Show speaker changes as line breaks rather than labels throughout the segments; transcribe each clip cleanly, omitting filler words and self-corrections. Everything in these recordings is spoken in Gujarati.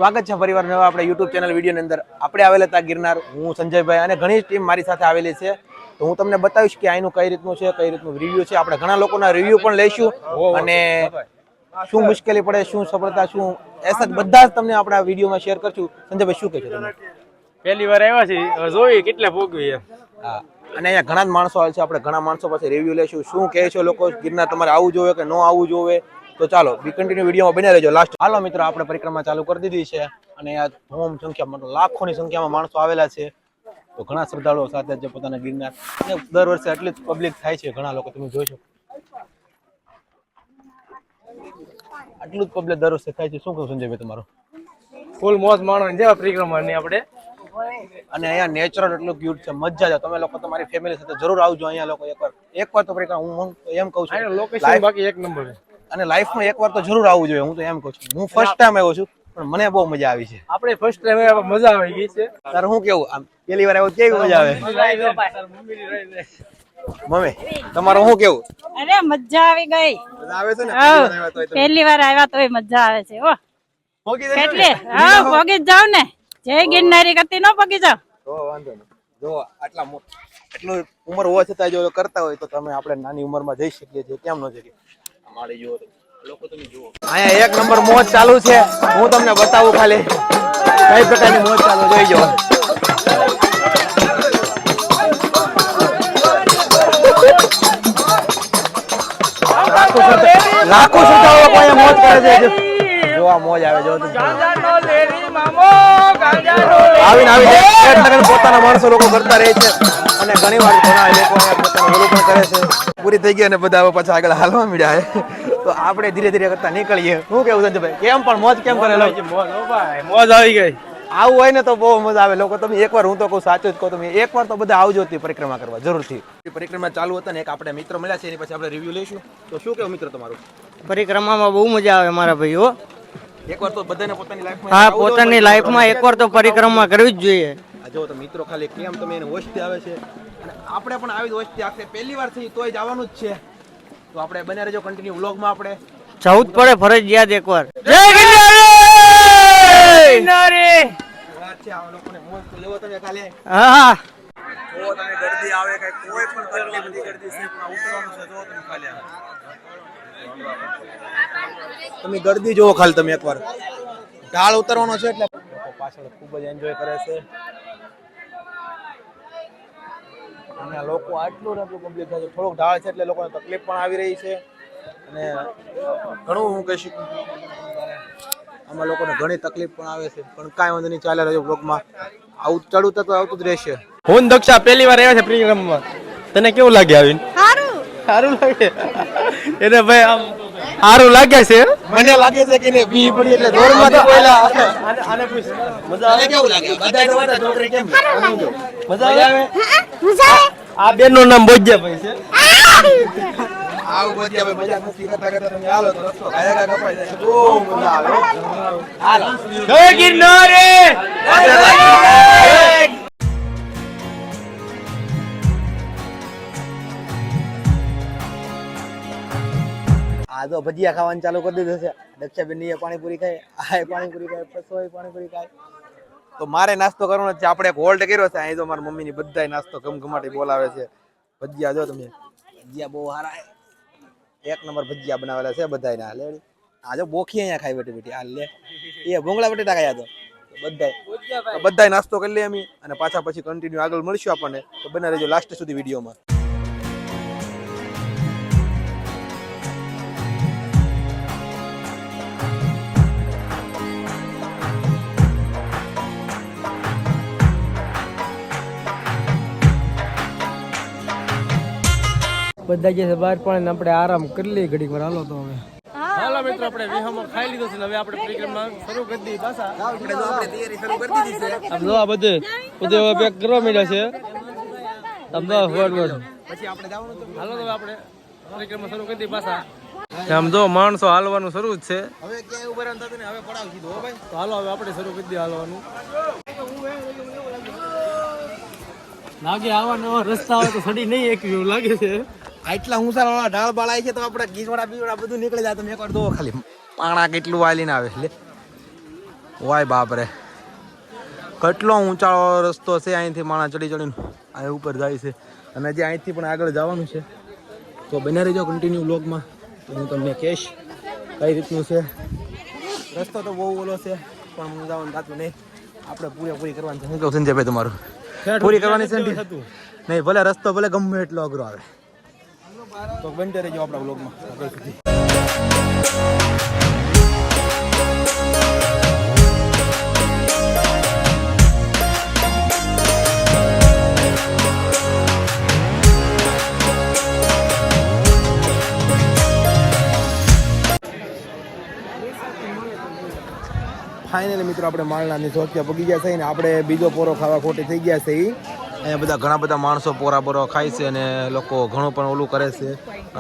સ્વાગત છે ફરીવાર નવા આપણે YouTube ચેનલ વિડીયોની અંદર. આપણે આવેલા હતા ગિરનાર, હું સંજયભાઈ અને ઘણી ટીમ મારી સાથે આવેલી છે. તો હું તમને બતાવીશ કે આનું કઈ રીતનું છે, કઈ રીતનું રિવ્યુ છે. આપણે ઘણા લોકોના રિવ્યુ પણ લઈશું અને શું મુશ્કેલી પડે, શું સફળતા, શું એસા બધા જ તમને આપણે આ વિડીયોમાં શેર કરશું. સંજયભાઈ શું કહેશો તમે?
પહેલી વાર આવ્યા છે, જોઈએ કેટલા ભોગવીએ.
હા, અને અહીંયા ઘણા જ માણસો આવે છે. આપણે ઘણા માણસો પાસે રિવ્યુ લઈશું. શું કહે છે લોકો, ગિરનાર તમારે આવવું જોઈએ કે ન આવવું જોઈએ. તો ચાલો કન્ટિન્યુ વિડીયોમાં બને રહેજો લાસ્ટ. હાલો મિત્રો, આપણે પરિક્રમા ચાલુ કરી દીધી છે અને આ ધૂમ સંખ્યામાં લાખોની સંખ્યામાં માણસો આવેલા છે. તો ઘણા શ્રદ્ધાળુઓ સાથે જે પોતાના ગિરનાર દર વર્ષે એટલી જ પબ્લિક થાય છે. ઘણા લોકો તમે જોઈ શકો આટલું જ પબ્લિક દર વર્ષે થાય છે. શું કહું સંજયભાઈ તમારું?
ફૂલ મોજ માણો જેવા પરિક્રમા ની આપણે.
અને અહીંયા નેચરલ એટલું ક્યુટ છે, મજા આવે. તમે લોકો તમારી ફેમિલી સાથે જરૂર આવજો અહીંયા લોકો એકવાર તો પરિક્રમા. હું એમ કહું છું
લોકેશન બાકી એક નંબર છે
અને લાઈફમાં એકવાર તો જરૂર આવવું જોઈએ. હું તો એમ કહું છું. હું ફર્સ્ટ ટાઈમ આવ્યો છું પણ મને બહુ મજા આવી છે.
આપણે ફર્સ્ટ ટાઈમ મજા આવી ગઈ છે.
તારે શું કેવું? આમ પહેલી વાર આવ્યો કેવી મજા આવે? મમ્મી તમારું શું કેવું?
અરે મજા આવી ગઈ.
મજા આવે છે ને?
પહેલી વાર આવ્યા તોય મજા આવે છે. ઓ કેટલી હા પગી જ જાવ ને. જય ગિરનારી કરતી ન પગી જાવ
તો વાંધો નહીં. જો એટલું ઉંમર હોવા છતાં જો કરતા હોય તો તમે આપણે નાની ઉંમરમાં જઈ શકીએ છીએ. કેમ ન જઈએ? અમારે જો લોકો તમે જુઓ, અહીંયા એક નંબર મોજ ચાલુ છે. હું તમને બતાવું ખાલી કઈ પ્રકારની મોજ ચાલુ જોઈ જો. લાખો શ્રદ્ધાળુઓ અહીંયા મોજ કરે છે. જોવા મોજ આવે. જો આવીને પોતાના માણસો લોકો કરતા રહે છે અને ઘણી વાર ઘણા લોકો પોતાનું ઓલું પણ કરે છે. પૂરી થઈ ગઈ અને બધા પાછા આગળ હાલવા મળ્યા છે. તો આપણે ધીરે ધીરે કરતા નીકળીએ. શું કેવું સંજયભાઈ? કેમ પણ મોજ કેમ કરે?
મોજ આવી ગઈ.
આવું હોય ને તો બહુ મજા આવે. લોકો તમે એકવાર, હું તો કહું સાચું જ કહું, તમે એકવાર તો બધા આવજો પરિક્રમા કરવા જરૂરથી. પરિક્રમા ચાલુ હતા ને એક આપણે મિત્ર મળ્યા છે, એની પછી આપણે રિવ્યુ લઈશું. તો શું કેવું મિત્ર તમારું?
પરિક્રમામાં બહુ મજા આવે મારા ભાઈઓ.
એકવાર તો બધાને પોતાની લાઈફમાં,
હા, પોતાની લાઈફમાં એકવાર તો પરિક્રમા કરવી જ જોઈએ.
જો તો મિત્રો ખાલી કેમ તમે એને હોશથી આવે છે અને આપણે પણ આવી હોશથી આખરે પહેલી વાર થઈ તોય જવાનું જ છે. તો આપણે બને રહેજો કન્ટિન્યુ વ્લોગમાં. આપણે
જવું જ પડે ફરજિયાત એકવાર.
જય ગિરનારી! વાત છે આ લોકોને મોજ તો લેવો તમે ખાલી.
હા,
જો તમે ગર્દી આવે કે કોઈ પણ કેટલી બધી ગર્દી છે પણ ઉતરવાનું છે. જો તમે ખાલી તમે ગર્દી જોવો ખાલી તમે એકવાર. ઢાળ ઉતરવાનો છે એટલે પાછળ ખૂબ જ એન્જોય કરે છે. અને લોકો આટલું પબ્લિક થાય છે. થોડોક ઢાળ છે એટલે લોકોને તકલીફ પણ આવી રહી છે અને ઘણું હું કહી શકું આમાં લોકોને ઘણી તકલીફ પણ આવે છે. પણ કાંઈ વાંધો નહીં, ચાલે રહેજો બ્લોગમાં. આવું ચડું તો આવતું જ રહેશે.
હું દક્ષા પહેલી વાર આવ્યા છે પરિક્રમામાં. તને કેવું લાગે આવીને? સારું લાગે. એને ભાઈ આમ સારું લાગે છે.
મને લાગે છે કે બી પડી એટલે દોરમાં તો પહેલા
આને પૂછ મજા આવે.
કેવું લાગે? બધા તો વાતા છોકરી કેમ
મજા આવે. આ બેન નું નામ બોજ્યાભાઈ છે.
આવું બધી હવે મજા નથી કરતા કરતા તમે હાલો તો રસ્તો ગાયકા કપાઈ જાય. બહુ મજા આવે. હાલો
જય ગિરનારી!
આ તો ભજીયા ખાવાનું ચાલુ કરી દીધું છે. દક્ષાબેન એ પાણીપુરી ખાય, આ પાણીપુરી ખાય, પસોય પાણીપુરી ખાય. તો મારે નાસ્તો કરવાનો છે. આપણે એક હોલ્ડ કર્યો છે. અહીં તો મારા મમ્મીની બધાય નાસ્તો ઘમઘમાટી બોલાવે છે. ભજીયા જો તમે, ભજીયા બહુ સારા, એક નંબર ભજીયા બનાવેલા છે બધાયના. લે આ જો બોખી અહીંયા ખાઈ બેઠી બેઠી. આ લે એ ભૂંગળા બટેટા ખાયા તો બધાય નાસ્તો કરી લે અમે અને પાછા પછી કન્ટિન્યુ આગળ મળશું આપણને. તો બને રહેજો લાસ્ટ સુધી વિડીયોમાં.
બધા જે બહાર પણ આપણે આરામ કરી લઈએ ઘડીક વાર. હાલો તો હવે
હાલો મિત્રો, આપણે વિહામાં ખાઈ લીધો છે. હવે આપણે પરિક્રમા શરૂ કરી દીધી. પાછા
આપણે જો આપણે તૈયારી શરૂ કરી દીધી છે.
આમ જો આ બધું પેક કરવા માંડ્યા છે. આમ જો ફોરવર્ડ
પછી આપણે જવાનું તો
હાલો તો આપણે પરિક્રમા શરૂ કરી દીધી. પાછા આમ જો માણસો હાલવાનું શરૂ જ છે.
હવે ક્યાંય ઉભા રહેતા ને હવે પડાવ કીધું. હો ભાઈ,
તો હાલો હવે આપણે શરૂ કરી દઈએ હાલવાનું. લાગે આવા નવા રસ્તા હોય તો સડી નહીં એક એવું લાગે છે.
આટલા ઊંચા વાળા ઢાળ બાળાય છે તો આપણે ગીજવાડા બીજવાડા બધું નીકળી જાય. તમે એકવાર દો ખાલી પાણા કેટલું વાલીને આવે એટલે વાય બાપ રે, કેટલો ઊંચાળો રસ્તો છે. અહીંથી માણસ ચડી ચડીને અહીં ઉપર જાય છે અને જે અહીંથી પણ આગળ જવાનું છે. તો બને રહેજો કન્ટિન્યુ વ્લોગમાં, તો હું તમને કહીશ કઈ રીતનું છે. રસ્તો તો બહુ ઓલો છે પણ હું જવાનું થતું નહીં. આપણે પૂરેપૂરી કરવાની છે. શું કહું સંજયભાઈ તમારું? પૂરી કરવાની છે ને? નહીં, ભલે રસ્તો ભલે ગમે એટલો અઘરો આવે. તો બનતે રહેજો આપણા વ્લોગમાં આગળ સુધી. ફાઇનલી મિત્રો આપણે માળનાની ચોકીયા પગી ગયા છે ને આપણે બીજો પોરો ખાવા ખોટી થઈ ગયા છે. અહીંયા બધા ઘણા બધા માણસો પોરા પોરો ખાય છે અને લોકો ઘણું પણ ઓલું કરે છે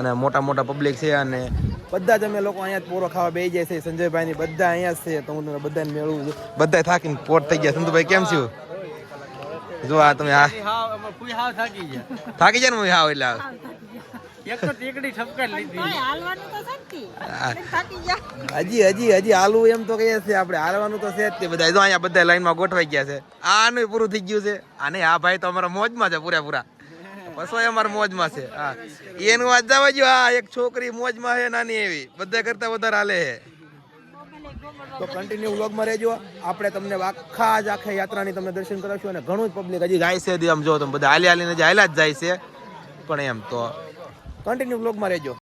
અને મોટા મોટા પબ્લિક છે અને બધા જ અમે લોકો અહીંયા જ પોરો ખાવા બેસી જાય છે. સંજયભાઈની બધા અહીંયા જ છે. તો હું તમને બધાને મેળવું છું. બધા થાકીને પોટ થઈ ગયા. સંતુભાઈ કેમ છું? જો આ તમે થાકી જાય ને હાવ એટલે હજી હાલવું એમ તો કહીએ છે આપણે. હાલવાનું તો છે જ તે બધા. જો અહીંયા બધા લાઈનમાં ગોઠવાઈ ગયા છે. આનું પૂરું થઈ ગયું છે. આને આ ભાઈ તો અમારા મોજમાં છે પૂરા. બસો અમારા મોજમાં છે. હા, એનું વાત જવા જો. આ એક છોકરી મોજમાં છે નાની એવી, બધા કરતા વધારે હાલે છે. તો કન્ટિન્યુ વ્લોગમાં રહેજો. આપણે તમને આખા યાત્રાની તમને દર્શન કરાવશું અને ઘણું જ પબ્લિક હજી જાય છે. આમ જો તમે બધા હાલીને હાલ્યા જ જાય છે પણ એમ તો કન્ટિન્યુ વ્લોગમાં રહેજો.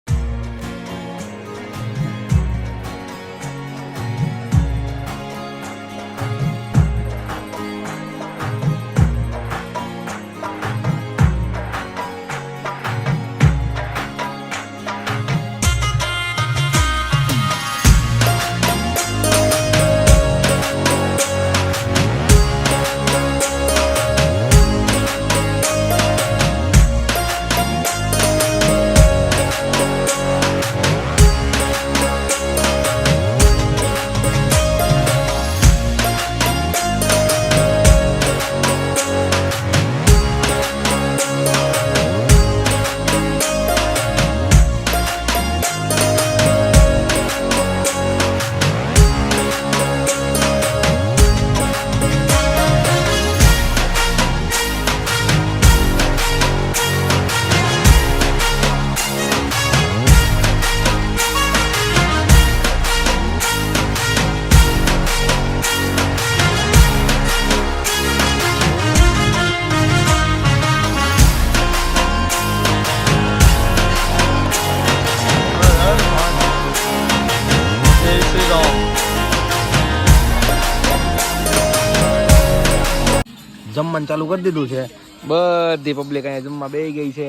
જમવાનું ચાલુ કરી દીધું છે. બધી પબ્લિક અહીંયા જમવા બેસી ગઈ છે.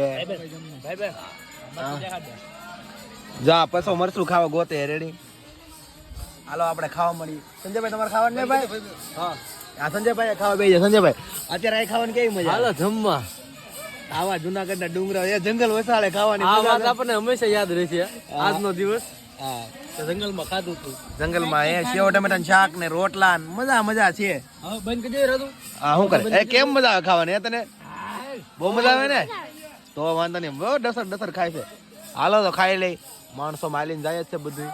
જા પછો મરચું ખાવા ગોતે રેડી. હાલો આપણે ખાવા મળી. સંજયભાઈ તમારે ખાવાનું નહીં ભાઈ? હા સંજયભાઈ ખાવા બેસી જાય. સંજયભાઈ અત્યારે અહીં ખાવાની કેવી મજા? હાલો જમવા. આવા જુનાગઢના ડુંગરા એ જંગલ વસાડે ખાવાની આ વાત આપણને હંમેશા યાદ રહેશે. આજનો દિવસ હા જંગલમાં ખાધું હતું. જંગલમાં એ સેવ ટમેટાનું શાક ને રોટલા મજા છે. બંધ કરી દે. હા શું કરે? એ કેમ મજા આવે ખાવાની? એ તને બહુ મજા આવે ને? તો વાંધો નહીં. બહુ ડસર ખાય છે. હાલો તો ખાઈ લઈ. માણસો માલીને જાય જ છે બધું.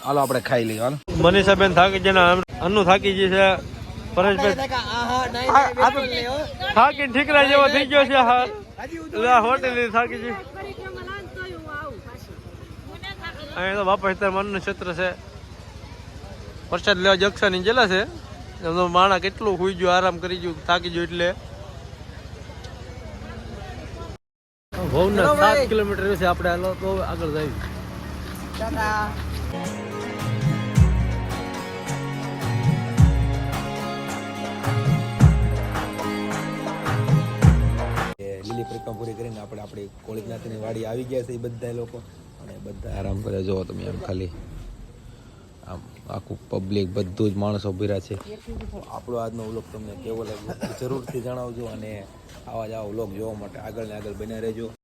હાલો આપણે ખાઈ લઈએ. હાલો
મનીષાબેન થાકી જઈને અન્નુ થાકી ગઈ છે. પરેશભાઈ થાકીને ઠીકરા જેવો થઈ ગયો છે. હોટેલ થાકી ગઈ. અહીં તો બાપા અત્યારે મનનું ક્ષેત્ર છે. પ્રસાદ લેવા જક્ષાની જેલા છે. માણા કેટલું સુઈ ગયું, આરામ કરી ગયું, થાકી ગયું. એટલે ભવના 7 કિલોમીટર છે. આપણે હાલો તો આગળ જઈએ.
લીલી પરિક્રમા પૂરી કરીને આપણે આપણી કોળીનાથની વાડી આવી ગયા છે. એ બધા લોકો અને બધા આરામ કરે. જો તમે આમ ખાલી આમ આખું પબ્લિક બધું જ માણસો ભેરા છે. આપણો આજનો વ્લોગ તમને કેવો લાગ્યો જરૂરથી જણાવજો અને આવા જ આવા વ્લોગ જોવા માટે આગળ ને આગળ બન્યા રહેજો.